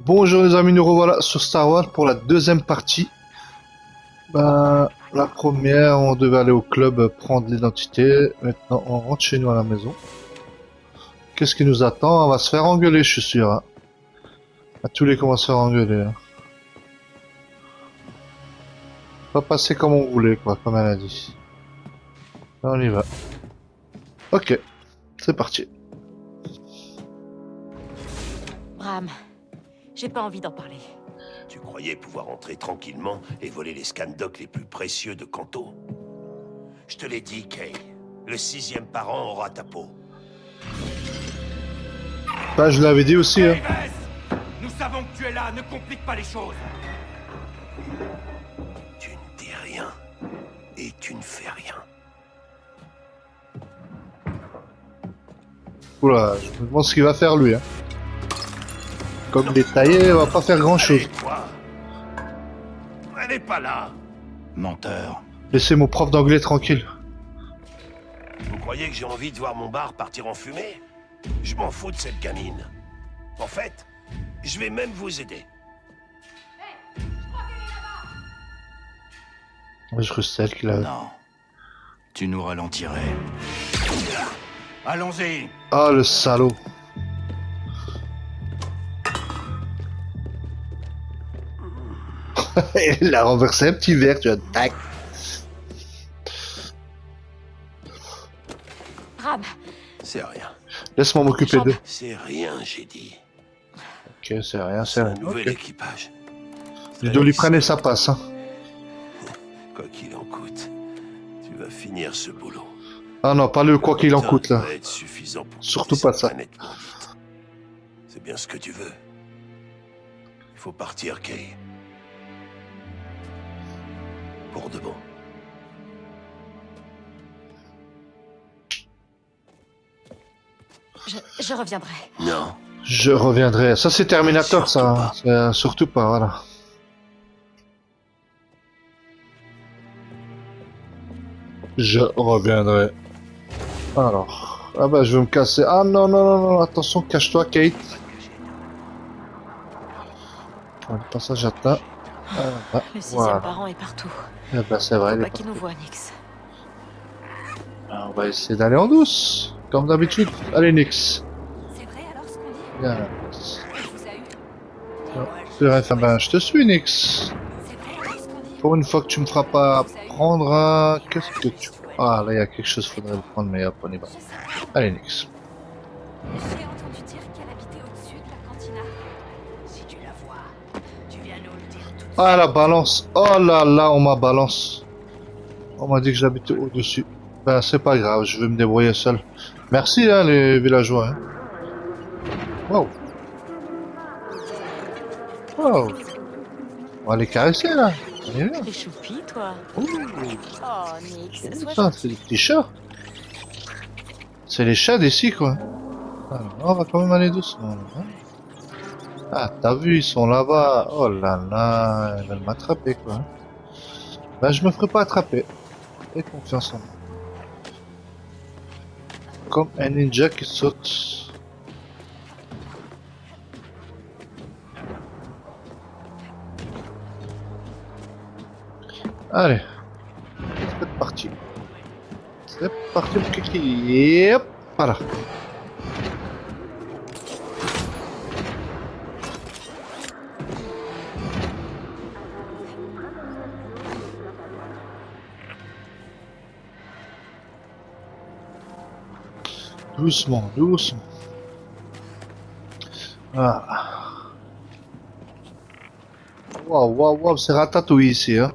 Bonjour les amis, nous revoilà sur Star Wars pour la deuxième partie. La première, on devait aller au club prendre l'identité. Maintenant, on rentre chez nous à la maison. Qu'est-ce qui nous attend? On va se faire engueuler, je suis sûr. Hein. À tous les coups, on va se faire engueuler. Hein. Pas passer comme on voulait, quoi, comme elle a dit. Là, on y va. Ok, c'est parti. Bram, j'ai pas envie d'en parler. Tu croyais pouvoir entrer tranquillement et voler les scandocs les plus précieux de Canto? Je te l'ai dit, Kay. Le 6e parent aura ta peau. Bah, je l'avais dit aussi. Hein. Nous savons que tu es là, ne complique pas les choses. Tu ne dis rien et tu ne fais rien. Oula, je me demande ce qu'il va faire lui. Hein. Comme il est taillé, il va pas faire grand chose. Allez, toi. Elle n'est pas là. Menteur. Laissez mon prof d'anglais tranquille. Vous croyez que j'ai envie de voir mon bar partir en fumée? Je m'en fous de cette gamine. En fait, je vais même vous aider. Je crois que c'est elle qui l'a. Non. Tu nous ralentirais. Allons-y. Ah, le salaud. Il a renversé un petit verre, tu vois. Tac. Bram, C'est rien. Laisse-moi m'occuper d'eux. C'est rien, j'ai dit. Ok, c'est rien, C'est c'est un rien. nouvel Ok. équipage. Du Doliprane et ça passe. Hein. Quoi qu'il en coûte, tu vas finir ce boulot. Ah non, pas le quoi qu'il en coûte là. Ça va être suffisant pour Surtout quitter pas cette ça. planète maudite. C'est bien ce que tu veux. Il faut partir, Kay. Pour de bon. je reviendrai. Non. Je reviendrai. Ça c'est Terminator ça. Hein. Surtout pas, voilà. Je reviendrai. Alors. Ah bah je vais me casser. Ah non, non, non, non. Attention, cache-toi, Kate. Le passage atteint. Ah, Le 6e voilà. parent est partout. Eh bah c'est vrai. Faut il est pas qu'il nous parti. voit, Nix. Alors, on va essayer d'aller en douce. Comme d'habitude. Allez, Nix. C'est vrai alors ce qu'on dit? Viens. Elle vous a eu? C'est vrai, enfin, ben, je te suis, Nix. C'est vrai alors ce qu'on dit? Pour une fois que tu me feras pas prendre un... Qu'est-ce que tu... Ah, là, il y a quelque chose, faudrait le prendre, mais hop, on y va. Allez, Nix. J'ai entendu dire qu'elle habitait au-dessus de la cantina. Si tu la vois, tu viens nous le dire tout de Ah, la balance. Oh là là, on m'a balance. On m'a dit que j'habitais au-dessus. Ben, c'est pas grave, je vais me débrouiller seul. Merci, hein, les villageois. Hein. Wow. Wow. On va les caresser, là. On est bien. T'es choupi, toi. Ouh. Oh, Nix, sois Ça, c'est des petits chats. C'est les chats d'ici, quoi. Alors, on va quand même aller doucement. Là, hein. Ah, t'as vu, ils sont là-bas. Oh là là, ils veulent m'attraper, quoi. Ben, je me ferai pas attraper. Aie confiance en moi. Comme un ninja qui saute. Allez. C'est parti. C'est parti, mon kiki. Hop, voilà. Doucement, doucement. Voilà. Waouh, waouh, waouh, c'est ratatouille ici, hein.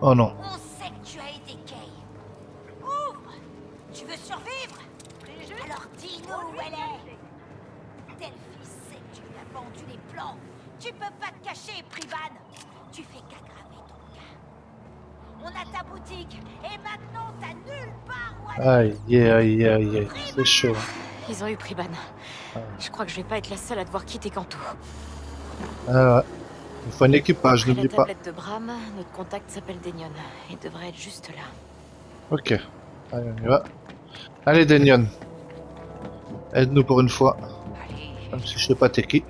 Oh non. On sait que tu as été Kay. Ouvre! Tu veux survivre? Alors dis-nous où elle est. Delphi sait que tu lui as vendu les plans. Tu peux pas te cacher, Privan. Tu fais qu'aggraver ton cas. On a ta boutique et maintenant t'as nulle part où aller. Aïe, aïe, aïe, aïe. C'est chaud. Ils ont eu Priban. Je crois que je vais pas être la seule à devoir quitter Canto. Ah ouais. Il faut un équipage, Après n'oublie la pas. tablette de Bram, notre contact s'appelle Denion. Il devrait être juste là. Ok. Allez, on y va. Allez, Denion. Aide-nous pour une fois. Allez, Même si je sais pas t'es qui.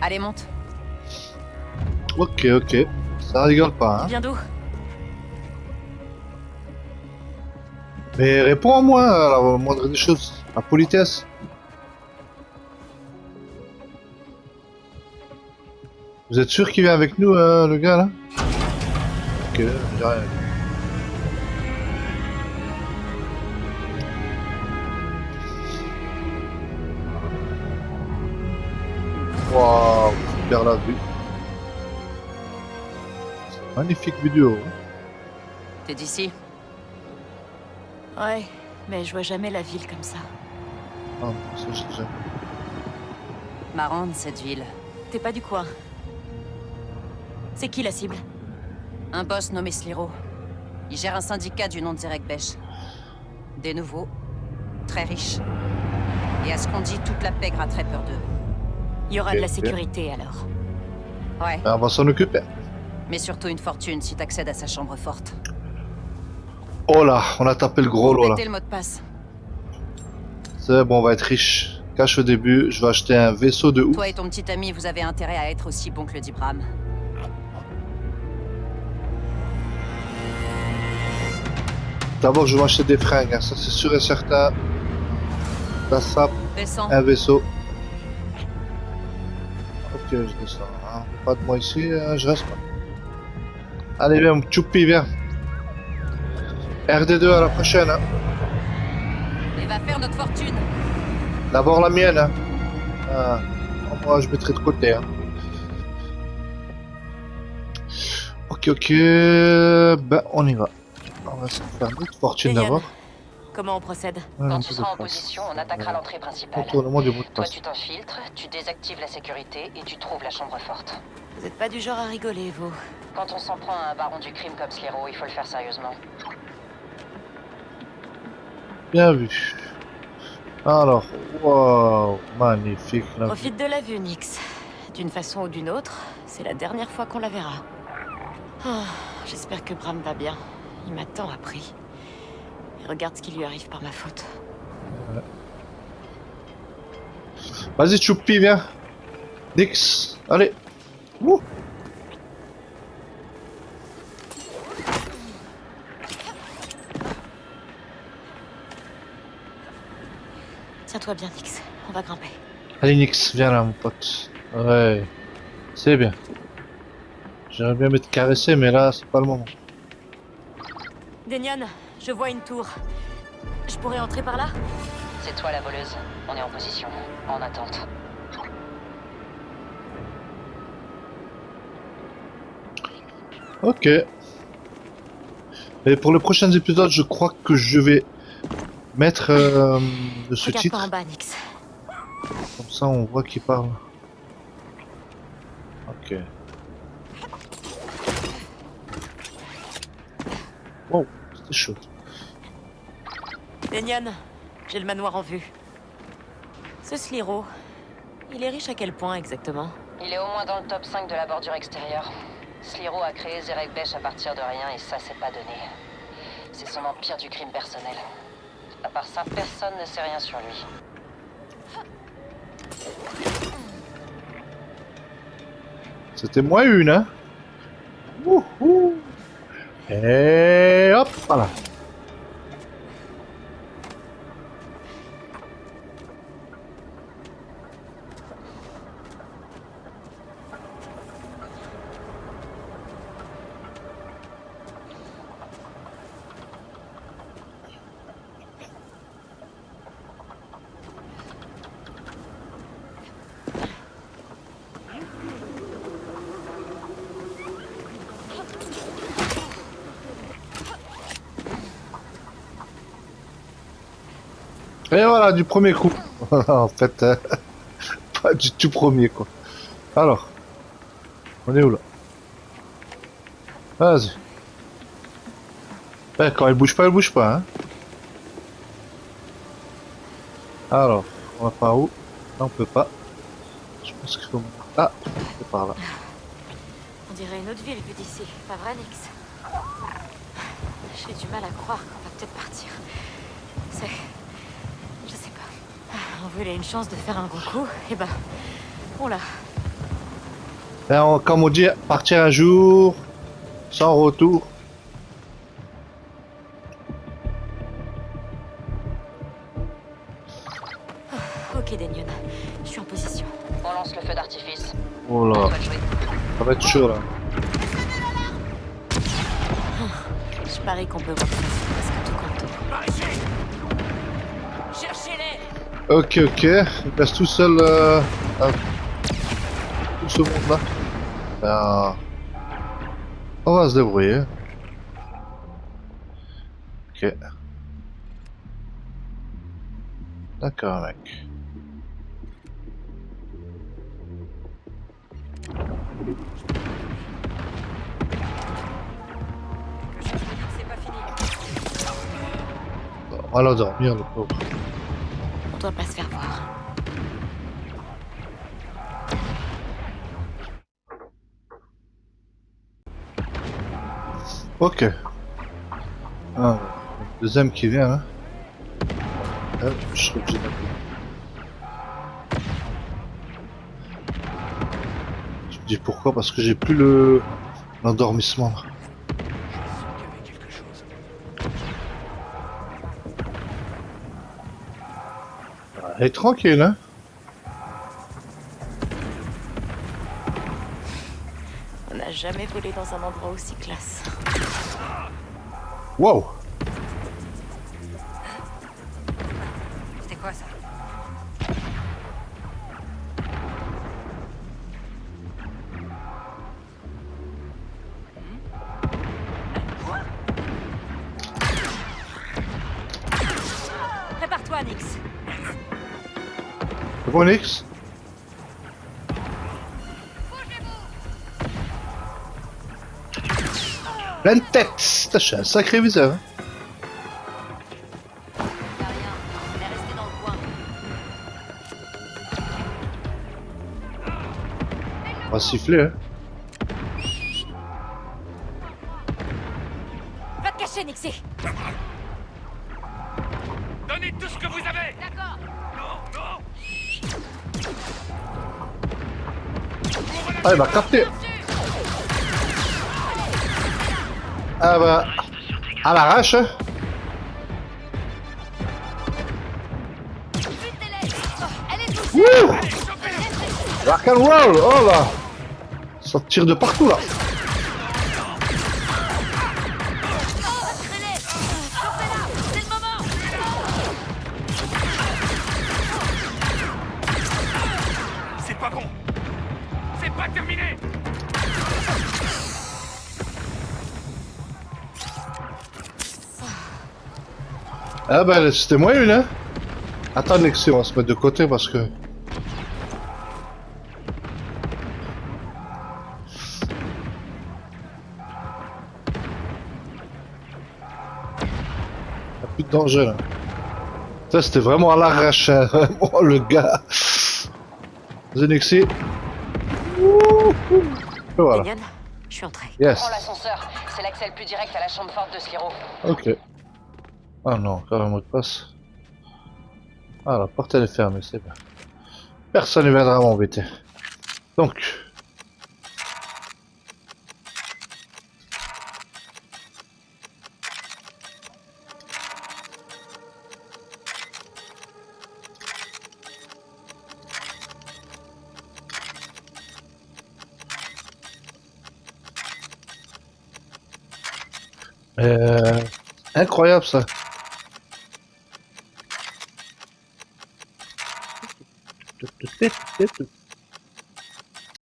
Allez, monte. Ok, ok. Ça rigole pas, hein. Viens d'où? Mais réponds à moi, à la moindre des choses. La politesse. Vous êtes sûr qu'il vient avec nous, le gars, là? Ok, j'ai rien. Waouh, super la vue. Magnifique vidéo. T'es d'ici? Ouais, mais je vois jamais la ville comme ça. Ah, ça, je sais jamais. Marrante, cette ville. T'es pas du coin. C'est qui la cible? Un boss nommé Sliro. Il gère un syndicat du nom de Zerek Besh. Des nouveaux, très riches. Et à ce qu'on dit, toute la pègre a très peur d'eux. Il y aura de la sécurité alors. Ouais, Ben, on va s'en occuper. mais surtout une fortune si t'accèdes à sa chambre forte. Oh là, on a tapé le gros lot là. Mettez le mot de passe. C'est bon, on va être riche. Cache au début, je vais acheter un vaisseau de ouf. Toi et ton petit ami, vous avez intérêt à être aussi bon que le dit Bram. D'abord, je vais acheter des fringues, hein, ça c'est sûr et certain. La sape, Descends. un vaisseau. Ok, je descends. Hein. Pas de moi ici, je reste pas. Allez, viens, Choupi, viens. RD2 à la prochaine. Hein. Et va faire notre fortune. D'abord la mienne. Hein. Ah, moi, je mettrai de côté. Hein. Ok, ok. Ben, on y va. On va se faire notre fortune Et Yann, d'abord. comment on procède? Quand tu seras en position, on attaquera l'entrée principale. Contournement du mot de Toi, passe. tu t'infiltres, tu désactives la sécurité et tu trouves la chambre forte. Vous êtes pas du genre à rigoler, vous. Quand on s'en prend à un baron du crime comme Sliro, il faut le faire sérieusement. Bien vu. Alors, wow, magnifique. Là. Profite de la vue, Nyx. D'une façon ou d'une autre, c'est la dernière fois qu'on la verra. Ah, j'espère que Bram va bien. Il m'a tant appris. Et regarde ce qui lui arrive par ma faute. Vas-y, Choupi, viens. Nix, allez. Wouh. Tiens-toi bien, Nyx. On va grimper. Allez, Nix, viens là, mon pote. Ouais, c'est bien. J'aimerais bien m'être caressé, mais là, c'est pas le moment. Denyon, je vois une tour. Je pourrais entrer par là? C'est toi la voleuse. On est en position, en attente. Ok. Et pour les prochains épisodes, je crois que je vais mettre le Regarde sous-titre. pas en bas, Nyx. Comme ça, on voit qui parle. Ok. Wow, c'était chaud. Denyon, j'ai le manoir en vue. Ce Sliro, il est riche à quel point exactement? Il est au moins dans le top 5 de la bordure extérieure. Sliro a créé Zerek Besh à partir de rien et ça c'est pas donné. C'est son empire du crime personnel. À part ça, personne ne sait rien sur lui. C'était moins une, hein. Wouhou. Et hop, voilà. Et voilà, du premier coup. En fait, pas du tout premier, quoi. Alors, on est où, là? Vas-y. Ouais, quand elle bouge pas, hein. Alors, on va par où? Là, on peut pas. Je pense qu'il faut... Ah, c'est par là. On dirait une autre ville vue d'ici, pas vrai, Nyx? J'ai du mal à croire qu'on va peut-être partir. C'est... Je sais pas. On voulait une chance de faire un gros coup, et ben... On l'a. Comme on dit, partir un jour, sans retour. Ok, Denion. Je suis en position. On lance le feu d'artifice. Oh là, ça va être chaud là. Je parie qu'on peut voir ça presque tout Kanto. Maraîcher! Cherchez-les! Ok, ok. Il reste tout seul tout ce monde là. Ben, on va se débrouiller. Ok. D'accord, mec. C'est pas fini. On va l'endormir, le pauvre. On doit pas se faire voir. Ok. Ah, deuxième qui vient, hein. Je serai obligé d'appeler. Je me dis pourquoi, parce que j'ai plus l'endormissement. Elle est tranquille, hein. On n'a jamais volé dans un endroit aussi classe. Wow. C'était quoi ça? Prépare-toi, Nix. C'est bon, Nix? Pleine tête. Putain, je suis un sacré viseur, hein. Y'a rien. On est resté dans le coin. On va siffler, hein. Va te cacher, Nixie. Donnez tout ce que vous avez. D'accord. Non, non. Ah, il m'a capté. Ah bah, à l'arrache, hein. Wouh! Rock and roll, oh là! Ça tire de partout là. C'est pas bon. C'est pas terminé. Ah bah, c'était moi une, hein. Attends, Nexi, on va se mettre de côté parce que... Y'a plus de danger là. Ça, c'était vraiment à l'arrache, hein. Vraiment le gars. Vas-y, Nexi. Et voilà. Denion, je suis entrée. Yes. Prends l'ascenseur. C'est l'accès le plus direct à la chambre forte de Sliro. Ok. Ah non, encore un mot de passe. Ah, la porte elle est fermée, c'est bien. Personne ne viendra m'embêter. Donc. Incroyable ça.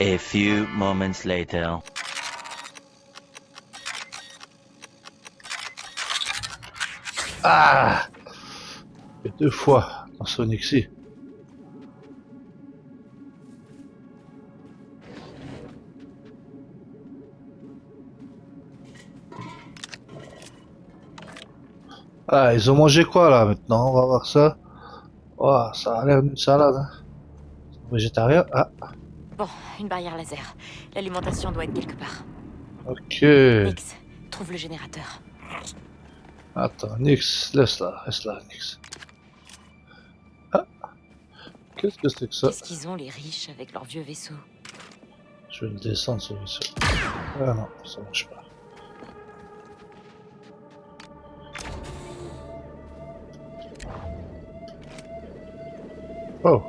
A few moments later. Ah! Et deux fois dans Sonic-C. Ah, ils ont mangé quoi là maintenant? On va voir ça. Oh, ça a l'air d'une salade. Hein. Végétarien. Ah, Bon, une barrière laser. L'alimentation doit être quelque part. ok. Nix, trouve trouve le générateur. Attends, Nix, laisse-la, Nix. Ah, qu'est-ce que c'est que ça? Qu'est-ce qu'ils ont, les riches, avec leur vieux vaisseau? Je vais le descendre ce vaisseau. Ah non, ça marche pas. Oh,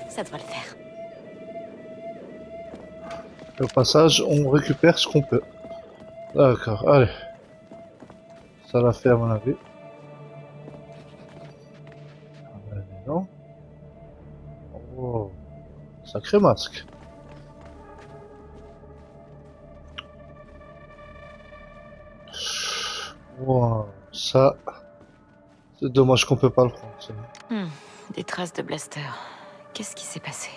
Ça devrait le faire. au passage, on récupère ce qu'on peut. D'accord, allez. Ça l'a fait à mon avis. Non. Oh, sacré masque. Wow, ça, c'est dommage qu'on peut pas le prendre. Ça. Des traces de blaster. Qu'est-ce qui s'est passé?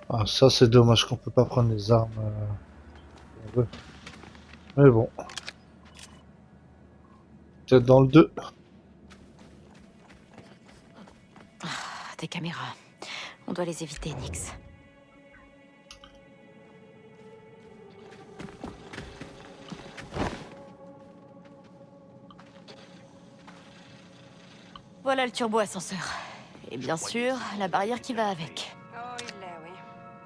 Ah, ça c'est dommage qu'on peut pas prendre les armes. qu'on veut. Mais bon. Peut-être dans le 2. Des caméras. On doit les éviter, Nix. Voilà le turbo-ascenseur. Et bien sûr, la barrière qui va avec. Oh, il l'est, oui.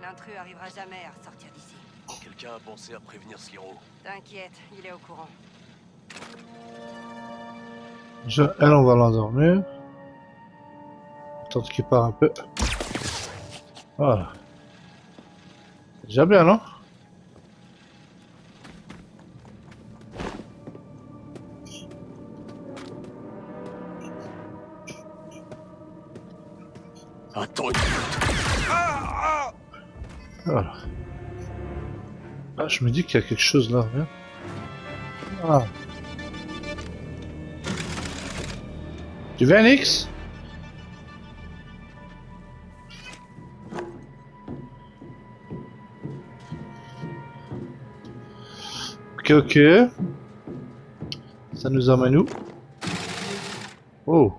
L'intrus arrivera jamais à ressortir d'ici. Quelqu'un a pensé à prévenir Sliro. T'inquiète, il est au courant. Elle, on va l'endormir. Attendre qu'il part un peu. Voilà. C'est déjà bien, non? Attends, Voilà. Ah, je me dis qu'il y a quelque chose là, regarde. Ah. Tu viens, Nix? Ok, ok. Ça nous emmène où? Oh.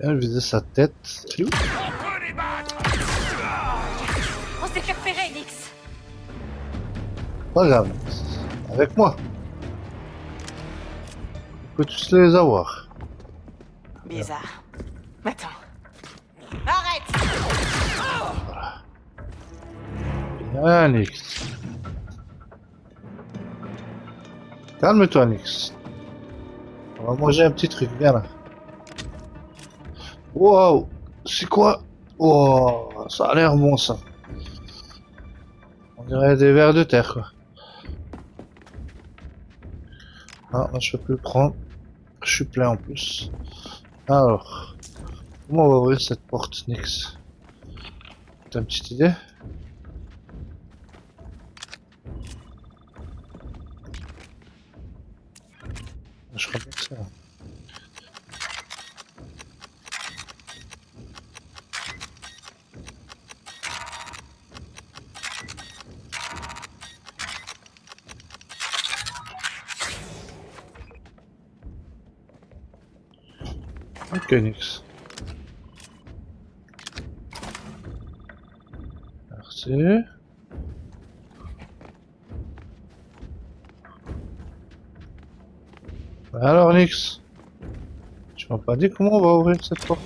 Elle visait sa tête. Elle est où? On s'est fait repérer, Nix. Pas grave. Avec moi. On peut tous les avoir. Bizarre. Attends. Arrête! Bien, Nix. Calme-toi, Nix. On va manger un petit truc, viens là. Wow, c'est quoi? Wow, ça a l'air bon ça. On dirait des vers de terre quoi. Ah, moi, je peux plus le prendre. Je suis plein en plus. Alors, comment on va ouvrir cette porte, Nix? T'as une petite idée? Je crois bien que ça. Ok, Nix. Merci. Alors, Nix, tu m'as pas dit comment on va ouvrir cette porte?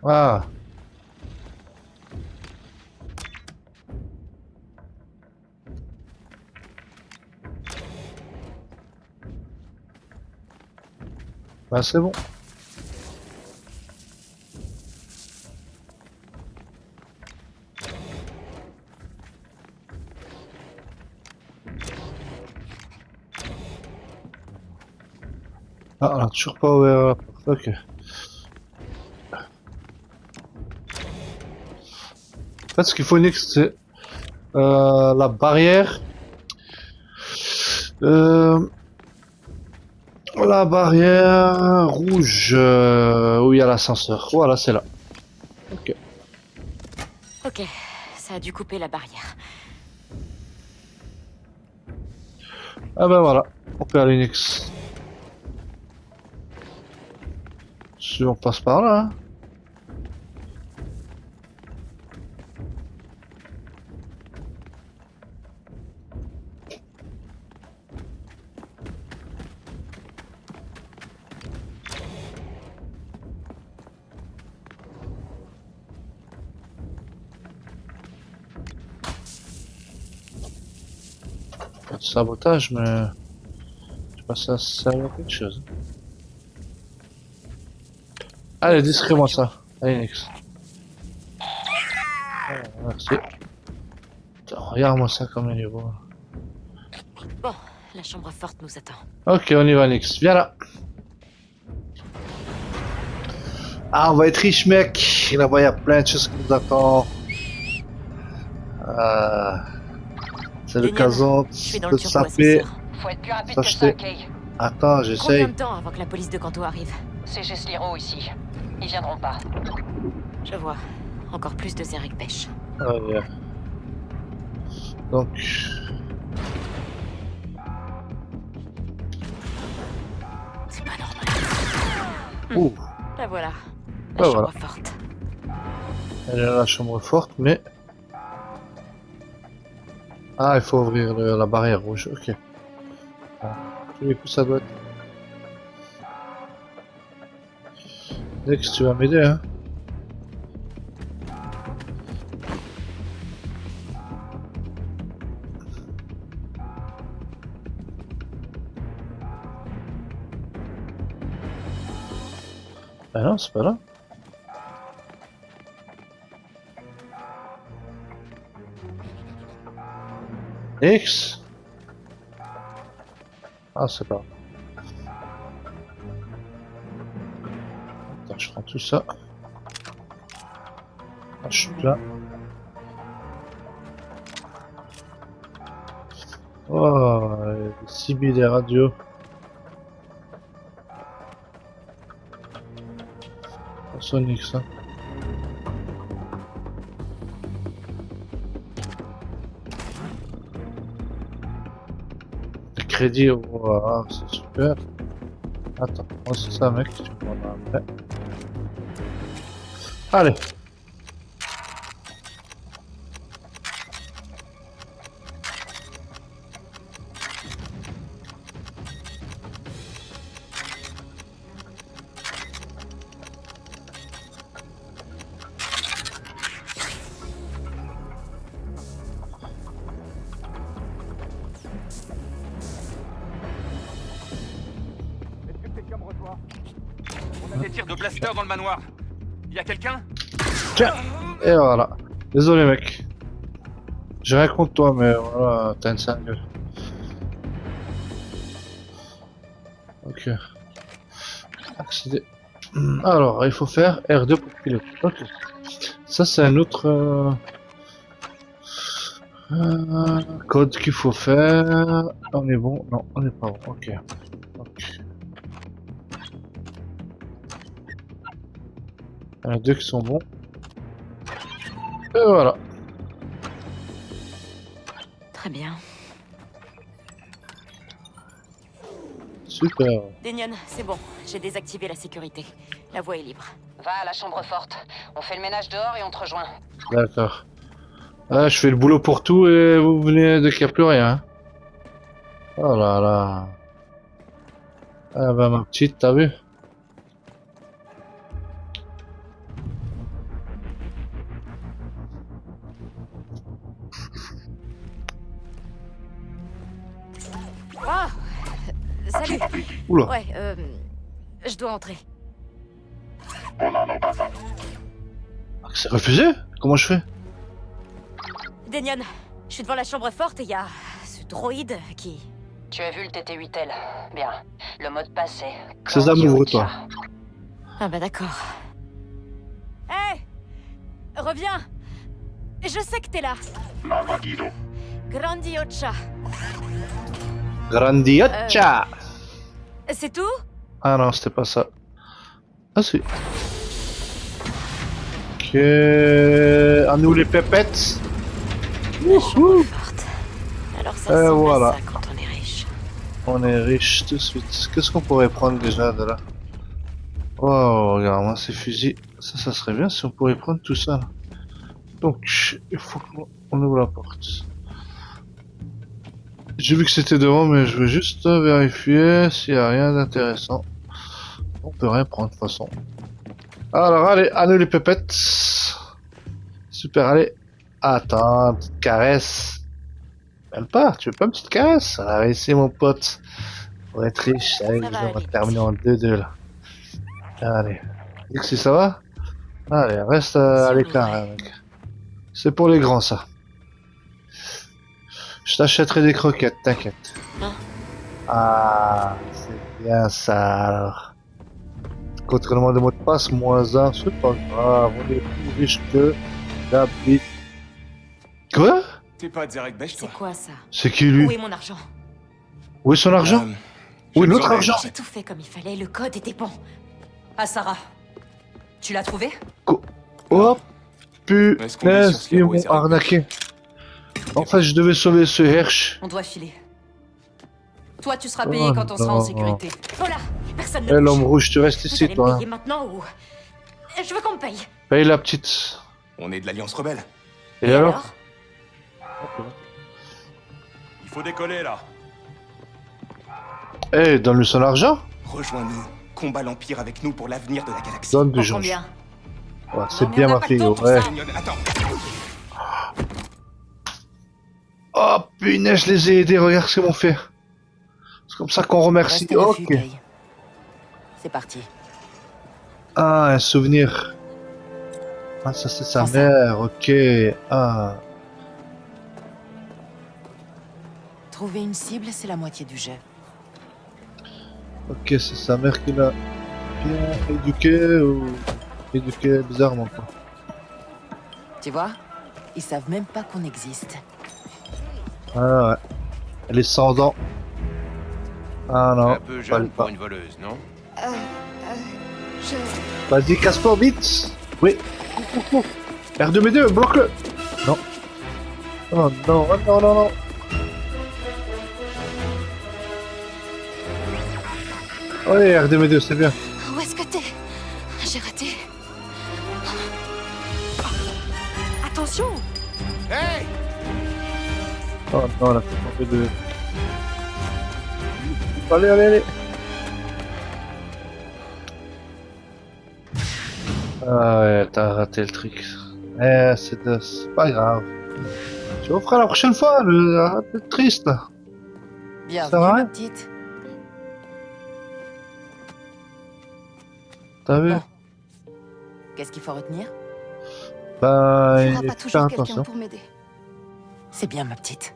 Ah. Bah c'est bon. Ah, on a toujours pas ouvert la porte, ok. En fait, ce qu'il faut, Nix, c'est la barrière. La barrière rouge où il y a l'ascenseur. Voilà, c'est là. Ok. Ok, ça a dû couper la barrière. Ah ben voilà, on peut aller Nix. Si on passe par là. Hein. Pas de sabotage, mais je sais pas si ça sert à quelque chose. Allez, discret-moi ça. Allez, Nix. Ah, merci. Putain, regarde-moi ça comme il est beau. Bon, la chambre forte nous attend. Ok, on y va, Nix. Viens là. Ah, on va être riche, mec. Là-bas, il y a plein de choses qui nous attendent. C'est Daniel, l'occasion Je suis dans de le turbo, c'est saper. sûr. Faut être plus rapide Ça, que je ça, sais. Kay. Attends, Combien j'essaye. de temps avant que la police de Kanto arrive? C'est chez Sliro ici. Ils viendront pas. Je vois. Encore plus de Zerek Besh. Ah, yeah. Donc, C'est pas normal. ouh, La voilà. Ah, La chambre voilà. forte. elle est dans la chambre forte, mais... Ah, il faut ouvrir la barrière rouge, ok. Bon, tous les coups, ça doit être... Dex, tu vas m'aider, hein? Ah non, c'est pas là. X. Ah, c'est pas. Attends, je prends tout ça. Ah, je suis là. Oh, des CB des radios. Sonic ça. Le crédit, voilà, c'est super. Attends, moi c'est ça mec, tu prends après. Allez. Est-ce que quelqu'un me reçoit? On a des tirs de blaster dans le manoir. Y a quelqu'un? Tiens. Et voilà. Désolé mec. J'ai rien contre toi mais voilà, t'as une sale gueule. Ok. Accéder. Alors, il faut faire R2 pour piloter. Ok. Ça c'est un autre code qu'il faut faire. On est bon? Non, on n'est pas bon. Ok. Donc. Il y en a deux qui sont bons. Et voilà. Très bien. Super. Denion, c'est bon. J'ai désactivé la sécurité. La voie est libre. Va à la chambre forte. On fait le ménage dehors et on te rejoint. D'accord. Ah, je fais le boulot pour tout et vous venez de qu'il n'y a plus rien. Hein. Oh là là. Ah bah ma petite, t'as vu? Ah salut. Oula. Ouais, je dois entrer. C'est refusé? Comment je fais? Denion, je suis devant la chambre forte et il y a ce droïde qui... Tu as vu le TT-8L? Bien. Le mot de passe est... Sésame, ouvre-toi. Ah bah d'accord. Hé reviens. Je sais que t'es là. Grandiocha. Grandiocha! C'est tout? Ah non, c'était pas ça. Ah si. Ok. À nous les pépettes. Wouhou! Forte. Alors ça ressemble voilà. à ça quand on est riche. On est riche tout de suite. Qu'est-ce qu'on pourrait prendre déjà de là? Oh, regarde-moi ces fusils. Ça serait bien si on pourrait prendre tout ça là. Donc, il faut qu'on ouvre la porte. J'ai vu que c'était devant, mais je veux juste vérifier s'il n'y a rien d'intéressant. On peut rien prendre de toute façon. Alors, allez, à nous les pépettes. Super, allez. Attends, une petite caresse. Même pas, tu veux pas une petite caresse? Ah, ici mon pote. Pour être riche, allez, Ça va on va aller. terminer en 2-2 là. Allez. Dis que si ça va? Allez, reste à Si, l'écart, ouais. hein, mec. C'est pour les grands, ça. Je t'achèterai des croquettes, t'inquiète. Hein? Ah, c'est bien ça, alors. Contrôlement de mot de passe, -1, c'est pas grave. On est plus riche que d'habitude. Quoi? T'es pas Derek Besh, C'est toi? quoi ça? C'est qui, lui? Où est mon argent? Où est son argent? j'ai Oui, notre besoin argent. J'ai tout fait comme il fallait, le code était bon. Ah Sarah, tu l'as trouvé? Oh, Est-ce qu'on est sûr punaise, qu'il y ils a m'ont Wizard arnaqué. En fait, je devais sauver ce Hersch. On doit filer. Toi, tu seras payé Oh quand on sera en non. sécurité. Oh là, personne ne Eh, l'homme bouge. rouge, tu restes Vous ici, allez me toi. payer maintenant ou... Je veux qu'on me paye. Paye la petite. On est de l'Alliance Rebelle. Et alors? Il faut décoller, là. Eh, donne-lui son argent. Rejoins-nous. Combat l'Empire avec nous pour l'avenir de la galaxie. Donne du Pour jonge. combien? Ouais, c'est Non, mais bien on n'a ma pas fille, le temps pour ouais. ça. Mignonne, attends. Oh punaise, je les ai aidés, regarde ce qu'ils m'ont fait. C'est comme ça qu'on remercie. Reste à l'affût, Ok. Kay. C'est parti. Ah, un souvenir. Ah, ça c'est sa Prends ça. mère, ok. Ah, Trouver une cible, c'est la moitié du jeu. ok, c'est sa mère qui l'a bien éduqué ou éduqué bizarrement quoi. Tu vois? Ils savent même pas qu'on existe. Ah ouais. Elle est sans dents. Ah non, Un peu jeune pas. pour une voleuse, non? Vas-y, casse-toi vite. Oui. R2-B2, bloque-le. Non. Oh non, oh non, non, non. Oui, R2-B2, c'est bien. Où est-ce que t'es? J'ai raté. Attention! Hey! Oh non, la fait tomber de... Allez, allez, allez. Ah ouais, t'as raté le truc. Eh, c'est pas grave. Tu referas la prochaine fois, arrête d'être triste là. Bienvenue, Ça va? ma petite. T'as vu? Bon. Qu'est-ce qu'il faut retenir? Bah, Il n'y il aura pas faut toujours faire quelqu'un attention. pour m'aider. C'est bien, ma petite.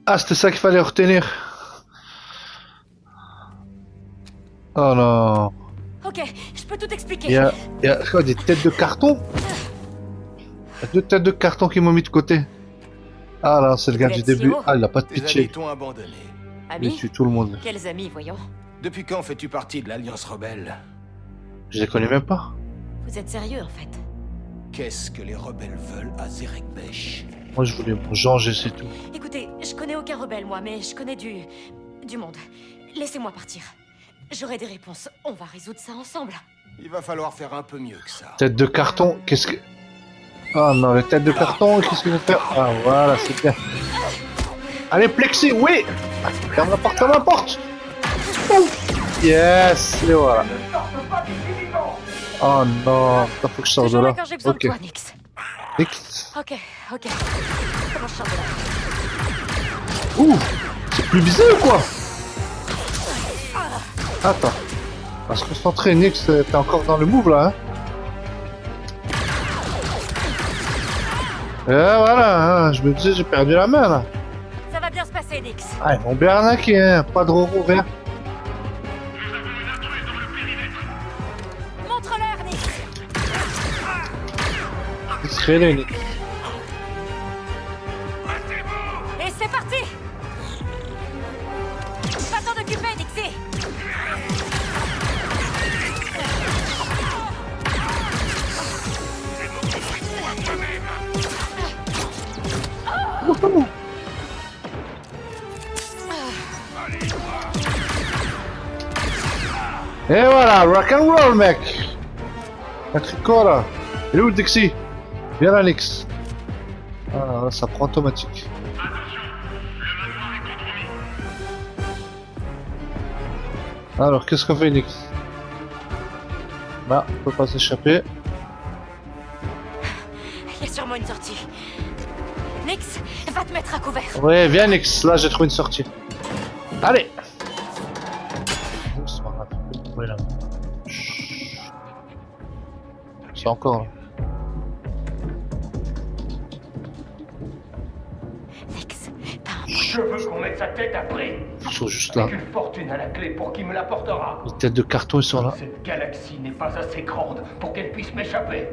Ah, c'était ça qu'il fallait retenir. Oh non. Ok, je peux tout expliquer. Il y a quoi, des têtes de carton? Il y a 2 têtes de carton qui m'ont mis de côté. Ah là, c'est le gars du Let's début. go. Ah, il a pas de Tes amis pitié. t'ont abandonné. Il Amis? tue tout le monde. Quels amis, voyons? Depuis quand fais-tu partie de l'Alliance Rebelle? Je les connais même pas. Vous êtes sérieux, en fait? Qu'est-ce que les rebelles veulent à Zerek Besh? Moi, je voulais mon Jean, c'est tout. Écoutez, je connais aucun rebelle, moi, mais je connais du monde. Laissez-moi partir. J'aurai des réponses. On va résoudre ça ensemble. Il va falloir faire un peu mieux que ça. Tête de carton, qu'est-ce que... Ah non, les têtes de carton, qu'est-ce qu'ils vont faire? Ah voilà, c'est bien. Allez, Plexi, oui. Ferme la porte, ferme la porte. Yes, et voilà. Oh non, il faut que je sorte de Toujours là. là quand j'ai besoin Ok. de toi, Nix. Nix. Ok. Comment je sors de là? Ouh, c'est plus visé ou quoi? Attends. On va se concentrer, Nix, t'es encore dans le move là, hein? Et voilà, hein, je me disais, j'ai perdu la main là. Ça va bien se passer, Nix. Ah, ils m'ont bien arnaqué, hein, pas de roro, rien. Montre-leur, Nix. Discret, Nix. Et c'est parti. Pas t'en occuper, Nixie. Et voilà, rock and roll, mec. La tricola. Il est où le Dixie? Viens là, Nix. Ah, là, ça prend automatique. Alors, qu'est-ce qu'on fait, Nix? Bah, on peut pas s'échapper. Il y a sûrement une sortie. Nix, va te mettre à couvert. Ouais, viens, Nix. Là, j'ai trouvé une sortie. Allez. Doucement, là. Ouais, là. Chut. C'est encore là. Nix, t'as un... Je veux qu'on mette sa tête à prix. Ils sont juste là. Avec une fortune à la clé pour qui me l'apportera. Les têtes de carton, ils sont là. Cette galaxie n'est pas assez grande pour qu'elle puisse m'échapper.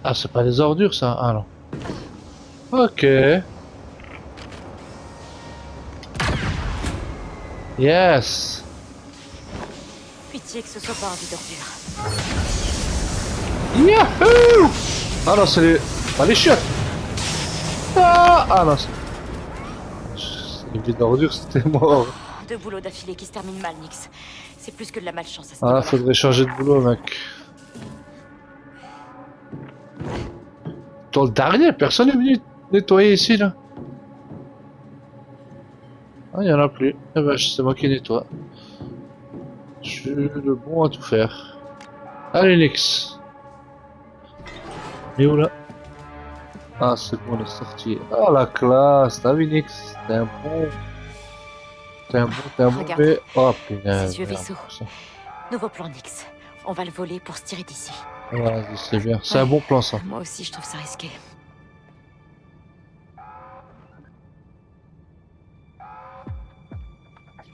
Ah, c'est pas des ordures, ça? Ah non. Ok. Yes. Pitié que ce soit pas un vide ordure. Yahoo! Ah non, c'est les... Pas les chiottes. Ah non, c'est les vides d'ordures, c'était mort. Deux boulots d'affilée qui se terminent mal, Nix. C'est plus que de la malchance à ce Ah, niveau-là. faudrait changer de boulot, mec. Dans le dernier, personne n'est venu nettoyer ici, là. Ah, il y en a plus. Eh ben, c'est moi qui nettoie. Je suis le bon à tout faire. Allez, Nix. Et où, là? Ah, c'est bon, on est sorti. Ah, la classe. T'as vu, Nix? T'es un bon... T'es un bon Regarde. B. Oh, punaise. Ces yeux merde, vaisseaux. ça. Nouveau plan, Nix. On va le voler pour se tirer d'ici. Voilà, c'est bien. C'est un bon plan, ça. Moi aussi, je trouve ça risqué.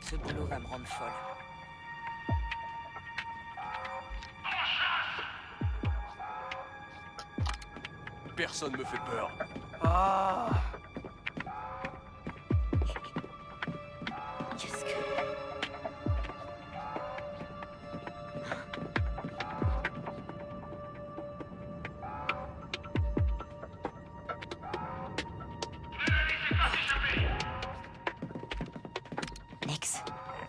Ce boulot va me rendre folle. Personne me fait peur. Qu'est-ce que... Nix,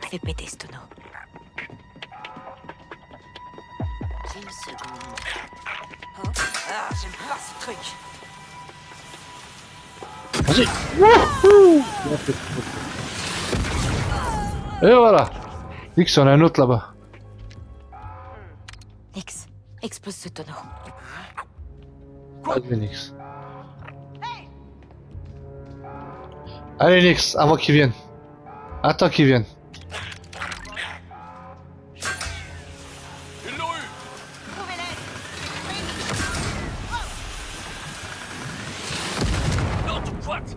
fais péter ce tonneau. Une seconde. Hein? Ah, j'aime pas ce truc. Vas-y. Wouhou! Bien fait. Et voilà. Nix, on a un autre là-bas. Nix, explose ce tonneau. Allez, Nix. Allez, Nix, avant qu'ils viennent. Attends qu'ils viennent. Ils l'ont eu. Non, tu me foites.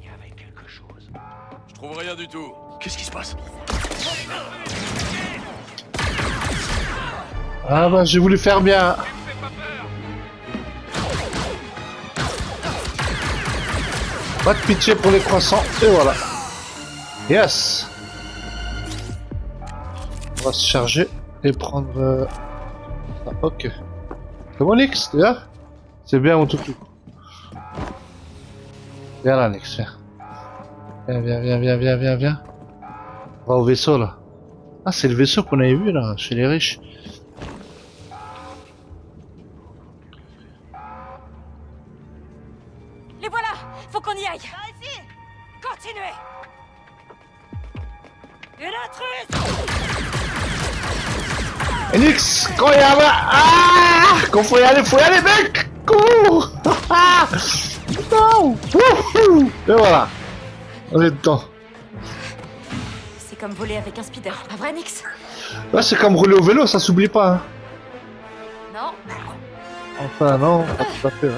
Il y avait quelque chose. Je trouve rien du tout. Qu'est-ce qui se passe? Ah bah, j'ai voulu faire bien. Pas de pitié pour les croissants, et voilà. Yes. On va se charger et prendre... Ah, ok. C'est bon, Nix, tu vois? C'est bien, mon toutou. Viens là, Nix, viens. Viens. On va au vaisseau, là. Ah, c'est le vaisseau qu'on avait vu, là, chez les riches. Les voilà! Faut qu'on y aille! Vas-y. Continuez. Une intruse. Et Nix, quand il y a... Ah, quand faut y aller, mec. Cours. Non. Wouhou. Et voilà. On est dedans. C'est comme voler avec un speeder, pas vrai, Nix? Ouais, c'est comme rouler au vélo, ça s'oublie pas. Hein. Non? Enfin, non, pas tout à fait. Ouais.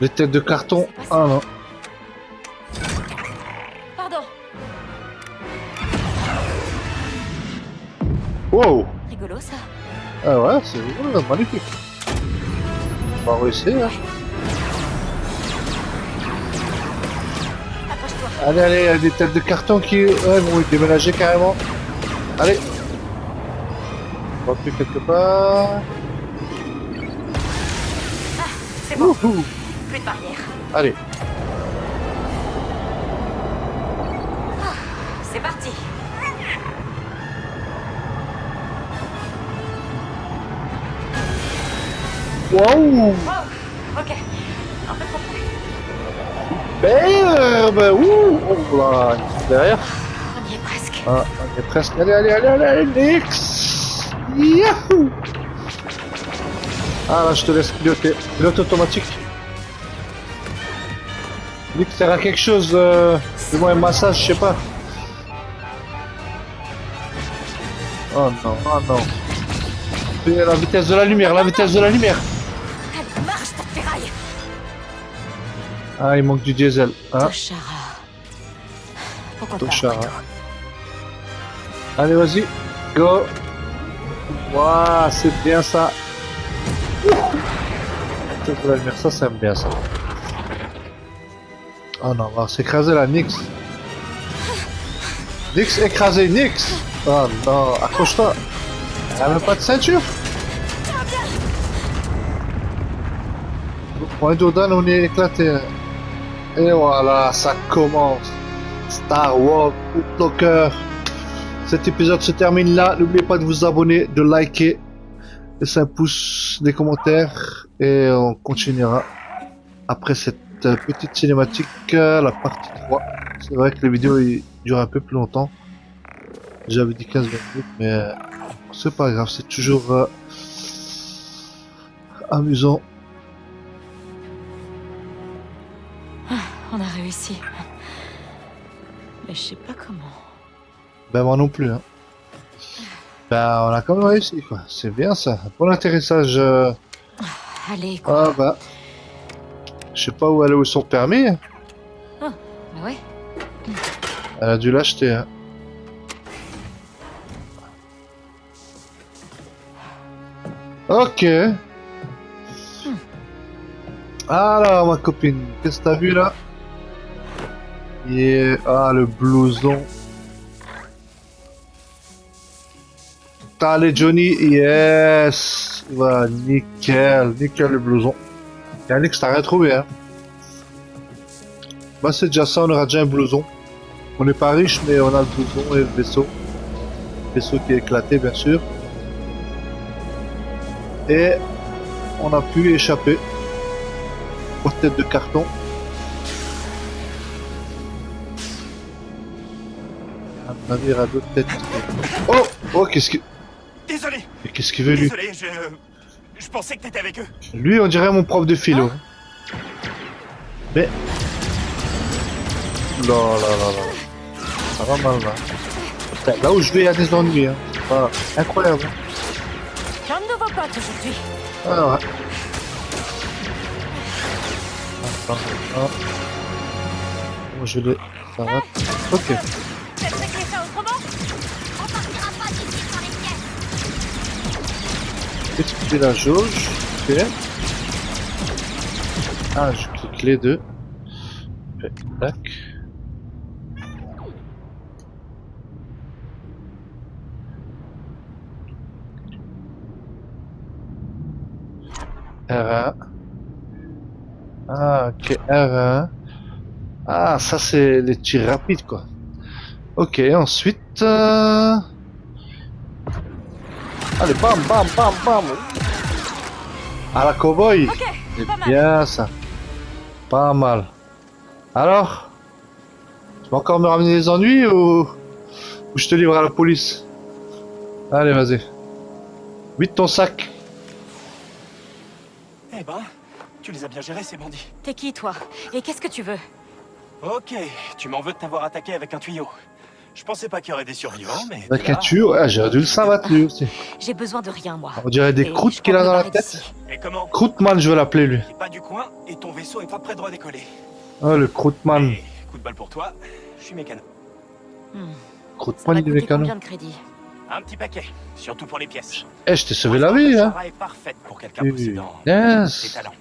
Les têtes de carton. Ah non. Pardon. Wow. Rigolo, ça. Ah ouais, c'est magnifique. On va réussir. Hein. Accroche-toi. Allez, il y a des têtes de carton qui vont déménager carrément. Allez. On va plus quelque part. C'est bon, Wouhou. plus de barrière. Allez. C'est parti. Waouh. Oh, ok. Un peu trop près. Bah, ouh. Oh là, derrière. On y est presque. Ah, on est presque. Allez, Nix. Yahoo. Ah là, je te laisse piloter. Pilote automatique. Nix, sert à quelque chose. Fais-moi un massage, je sais pas. Oh non, oh non. Fais la vitesse de la lumière, Allez, marche, ta ferraille. Ah, il manque du diesel. Ah, Toshara. Pourquoi pas Toshara. après tout. Allez, vas-y. Go. Waouh, c'est bien ça. Vitesse de la lumière, ça aime bien ça. Oh non, on va s'écraser là, Nix. Nix écrasé, Nix. Oh non, accroche-toi. Elle a même pas de ceinture. Point d'Odan, on est éclaté. Et voilà, ça commence. Star Wars Outlocker. Cet épisode se termine là. N'oubliez pas de vous abonner, de liker, laisser un pouce, des commentaires. Et on continuera après cette petite cinématique, la partie 3. C'est vrai que les vidéos ils durent un peu plus longtemps. J'avais dit 15 minutes, mais c'est pas grave, c'est toujours amusant. On a réussi. Mais je sais pas comment. Ben moi non plus. Hein. Ben on a quand même réussi quoi. C'est bien ça. Bon atterrissage. Allez, quoi. Ah bah. Je sais pas où elle est où son permis. Bah ouais. Elle a dû l'acheter. Hein. Ok. Alors ma copine, qu'est-ce que t'as vu là? Yeah. Ah le blouson. Allez Johnny, yes. Voilà, nickel le blouson. Yannick, t'as rien trouvé hein? Bah c'est déjà ça, on aura déjà un blouson. On n'est pas riche mais on a le blouson et le vaisseau. Le vaisseau qui est éclaté bien sûr. Et on a pu échapper aux têtes de carton. Un navire à d'autres têtes. Oh! Oh, qu'est-ce que... Désolé. Mais qu'est-ce qu'il veut lui? Désolé, je pensais que t'étais avec eux. Lui, on dirait mon prof de philo. Mais... Là. Ça va mal là. Putain, là où je vais, il y a des ennuis. Hein. C'est pas incroyable. Plein de nouveaux potes aujourd'hui. Ah ouais. Bon, je l'ai. Ça va. Ok. Peut-être régler ça autrement. On partira pas d'ici sans les pièces. Multiplier la jauge. Ok. Ah, je clique les deux. Ok, tac. R1. Ah, ok, R1. Ah, ça c'est les tirs rapides quoi. Ok, ensuite... Allez, bam, bam, bam, bam. À la cowboy. Ok, C'est pas mal. bien ça. Pas mal. Alors? Tu vas encore me ramener des ennuis ou je te livre à la police? Allez, vas-y. Vite ton sac. Eh ben, tu les as bien gérés, ces bandits. T'es qui, toi? Et qu'est-ce que tu veux? Ok, tu m'en veux de t'avoir attaqué avec un tuyau. Je pensais pas qu'il y aurait des survivants, mais... Avec t'es un là. tuyau, ah, j'aurais dû le savoir lui aussi. J'ai besoin de rien, moi. On dirait des Et croûtes je qu'il a compte me dans la barrer tête. d'ici. Et comment? Croûteman, je vais l'appeler lui. T'es pas du coin et ton vaisseau est pas près de redécoller. Oh, le Croûteman. Et coup de balle pour toi, je suis mécano. Ça Croûteman va du coûter mécano. combien de crédit? Un petit paquet, surtout pour les pièces. Eh, je t'ai sauvé la vie, hein. Sarah est parfaite pour quelqu'un possédant des Yes. talents.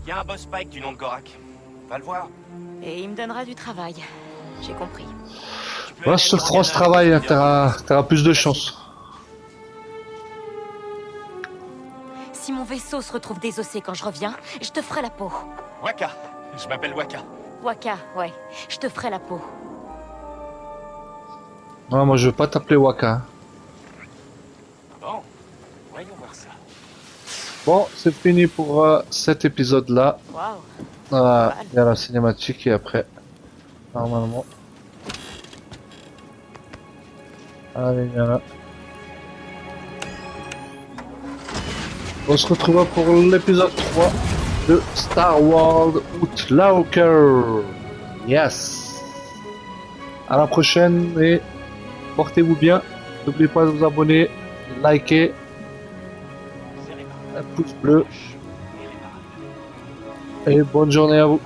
Il y a un boss Pike du nom de Gorak. Va le voir. Et il me donnera du travail. J'ai compris. Tu peux Voilà, aller ce à France Morgana, travail, tu diras. t'auras plus de chance. Si mon vaisseau se retrouve désossé quand je reviens, je te ferai la peau. Waka, je m'appelle Waka. Waka, ouais. Je te ferai la peau. Non, moi je veux pas t'appeler Waka. Hein. Bon, voyons voir ça. Bon, c'est fini pour cet épisode-là. Waouh. Il y a la cinématique et après, normalement. Allez, viens là. On se retrouvera pour l'épisode 3 de Star Wars Outlander. Yes. À la prochaine et portez-vous bien. N'oubliez pas de vous abonner, liker, un pouce bleu et bonne journée à vous.